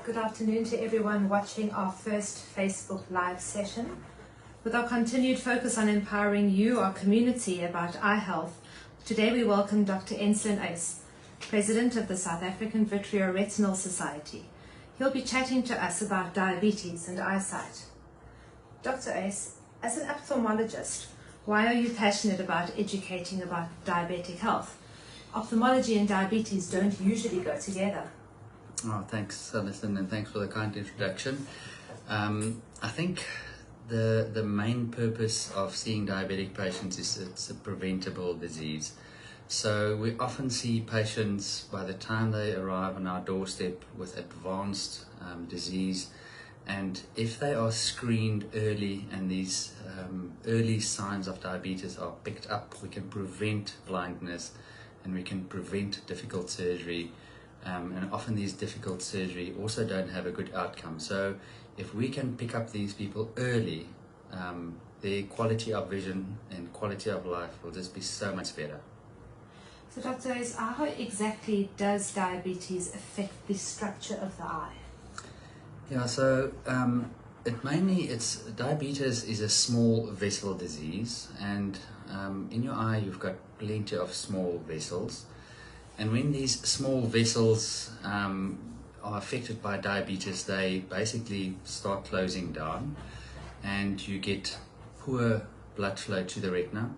Good afternoon to everyone watching our first Facebook Live session. With our continued focus on empowering you, our community, about eye health, today we welcome Dr Enslin Uys, President of the South African Vitreoretinal Society. He'll be chatting to us about diabetes and eyesight. Dr. Uys, as an ophthalmologist, why are you passionate about educating about diabetic health? Ophthalmology and diabetes don't usually go together. Oh, thanks, Alison, and thanks for the kind introduction. I think the main purpose of seeing diabetic patients is it's a preventable disease. So we often see patients by the time they arrive on our doorstep with advanced disease, and if they are screened early and these early signs of diabetes are picked up, we can prevent blindness and we can prevent difficult surgery. And often these difficult surgery also don't have a good outcome. So if we can pick up these people early, their quality of vision and quality of life will just be so much better. So Dr. Uys, how exactly does diabetes affect the structure of the eye? Yeah, so diabetes is a small vessel disease, and in your eye you've got plenty of small vessels. And when these small vessels are affected by diabetes, they basically start closing down and you get poor blood flow to the retina.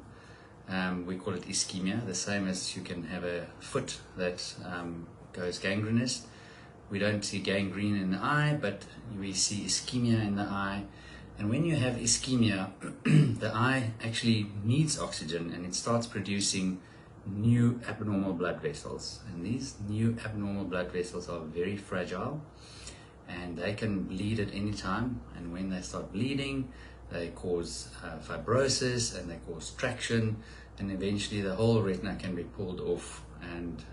We call it ischemia, the same as you can have a foot that goes gangrenous. We don't see gangrene in the eye, but we see ischemia in the eye. And when you have ischemia, the eye actually needs oxygen and it starts producing new abnormal blood vessels, and these new abnormal blood vessels are very fragile and they can bleed at any time, and when they start bleeding they cause fibrosis and they cause traction, and eventually the whole retina can be pulled off, and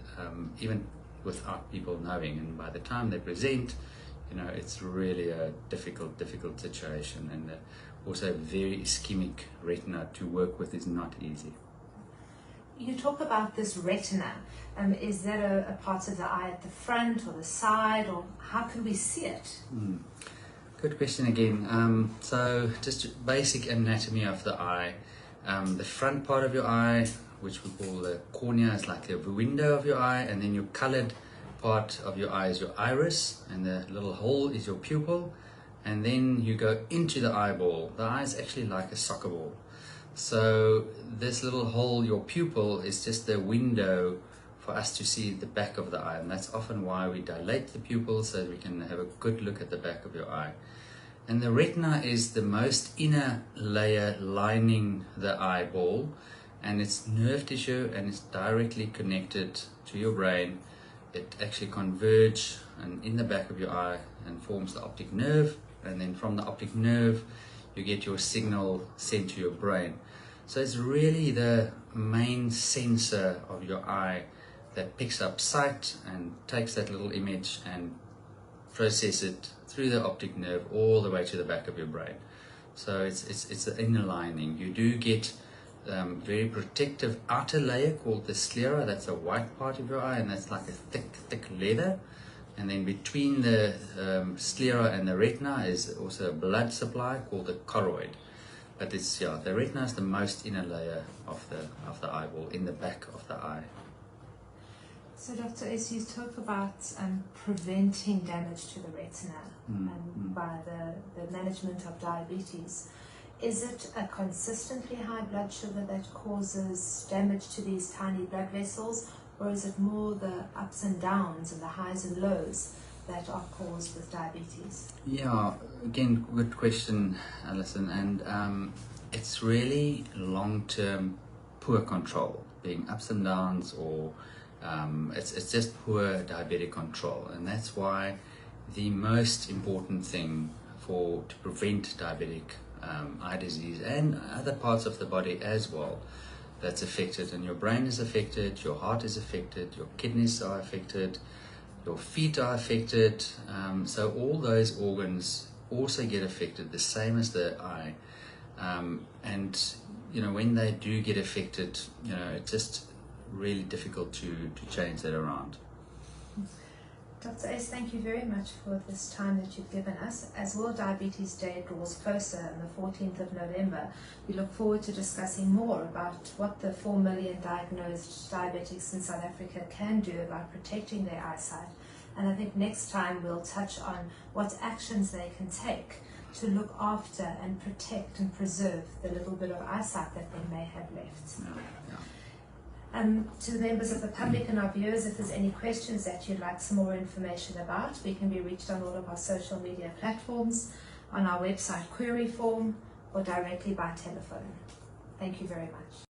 even without people knowing, and by the time they present, it's really a difficult situation, and also a very ischemic retina to work with is not easy. You talk about this retina. Is that a part of the eye at the front or the side, or how can we see it? Good question again. So just basic anatomy of the eye. The front part of your eye, which we call the cornea, is like the window of your eye, and then your colored part of your eye is your iris, and the little hole is your pupil, and then you go into the eyeball. The eye is actually like a soccer ball. So this little hole, your pupil, is just the window for us to see the back of the eye, and that's often why we dilate the pupil so that we can have a good look at the back of your eye. And the retina is the most inner layer lining the eyeball, and it's nerve tissue and it's directly connected to your brain. It actually converges and in the back of your eye and forms the optic nerve, and then from the optic nerve you get your signal sent to your brain. So it's really the main sensor of your eye that picks up sight and takes that little image and processes it through the optic nerve all the way to the back of your brain. So it's the inner lining. You do get very protective outer layer called the sclera. That's a white part of your eye, and that's like a thick leather. And then between the sclera and the retina is also a blood supply called the choroid. But the retina is the most inner layer of the eyeball, in the back of the eye. So Dr. Uys, you talk about preventing damage to the retina by the management of diabetes. Is it a consistently high blood sugar that causes damage to these tiny blood vessels, or is it more the ups and downs and the highs and lows that are caused with diabetes? Yeah, again, good question, Alison. And it's really long-term poor control, being ups and downs, or it's just poor diabetic control. And that's why the most important thing to prevent diabetic eye disease and other parts of the body as well that's affected, and your brain is affected, your heart is affected, your kidneys are affected, your feet are affected, so all those organs also get affected, the same as the eye. And when they do get affected, it's just really difficult to change that around. Dr. Uys, thank you very much for this time that you've given us. As World Diabetes Day draws closer on the 14th of November, we look forward to discussing more about what the 4 million diagnosed diabetics in South Africa can do about protecting their eyesight. And I think next time we'll touch on what actions they can take to look after and protect and preserve the little bit of eyesight that they may have left. To the members of the public and our viewers, if there's any questions that you'd like some more information about, we can be reached on all of our social media platforms, on our website query form, or directly by telephone. Thank you very much.